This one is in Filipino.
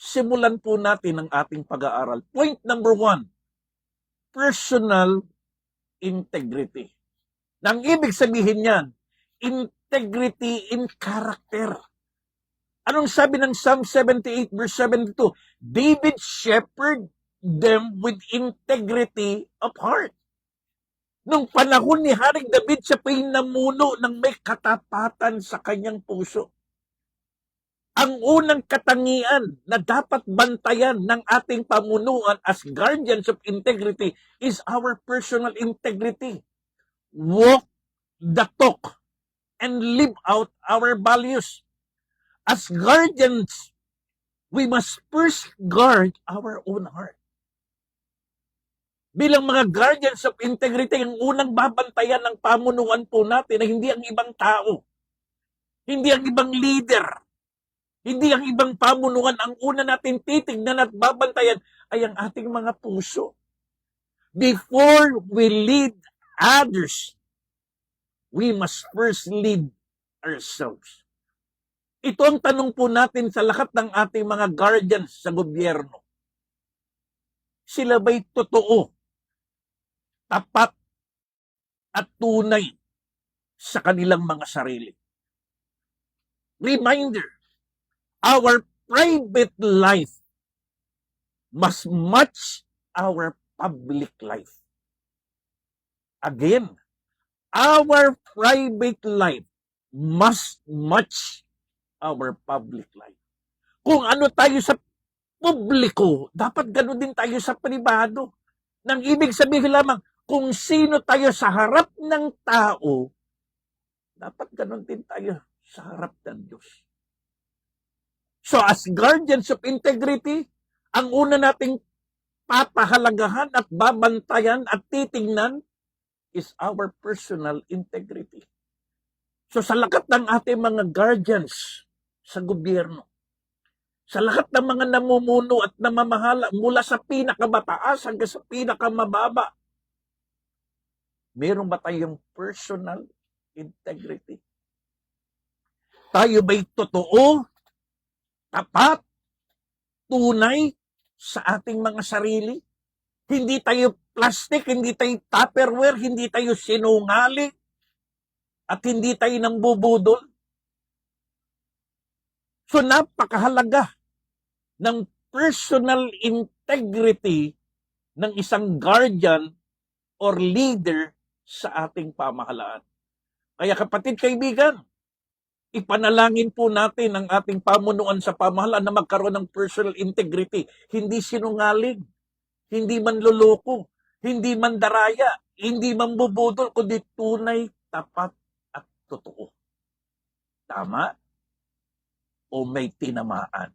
simulan po natin ang ating pag-aaral. Point number 1, personal integrity. Nang ibig sabihin niyan, integrity in character. Anong sabi ng Psalm 78 verse 72? David shepherded them with integrity of heart. Nung panahon ni Haring David, siya pa'y namuno ng may katapatan sa kanyang puso. Ang unang katangian na dapat bantayan ng ating pamunuan as guardians of integrity is our personal integrity. Walk the talk and live out our values. As guardians, we must first guard our own heart. Bilang mga guardians of integrity, ang unang babantayan ng pamunuan po natin ay hindi ang ibang tao, hindi ang ibang leader, hindi ang ibang pamunuan. Ang una natin titignan at babantayan ay ang ating mga puso. Before we lead others, we must first lead ourselves. Ito ang tanong po natin sa lahat ng ating mga guardians sa gobyerno. Sila ba'y totoo, tapat, at tunay sa kanilang mga sarili? Reminder, our private life must match our public life. Again, our private life must match our public life. Kung ano tayo sa publiko, dapat ganoon din tayo sa pribado. Nang ibig sabihin lamang, kung sino tayo sa harap ng tao, dapat ganoon din tayo sa harap ng Diyos. So as guardians of integrity, ang una nating papahalagahan at babantayan at titingnan is our personal integrity. So sa lahat ng ating mga guardians sa gobyerno, sa lahat ng mga namumuno at namamahala mula sa pinakamataas hanggang sa pinakamababa, meron ba tayong personal integrity? Tayo ba'y totoo, tapat, tunay sa ating mga sarili? Hindi tayo plastic, hindi tayo tupperware, hindi tayo sinungaling, at hindi tayo nambubudol. So napakahalaga ng personal integrity ng isang guardian or leader sa ating pamahalaan. Kaya kapatid, kaibigan, ipanalangin po natin ang ating pamunuan sa pamahalaan na magkaroon ng personal integrity. Hindi sinungaling, hindi manloloko, hindi mandaraya, hindi mambubudol, kundi tunay, tapat, at totoo. Tama? O may tinamaan?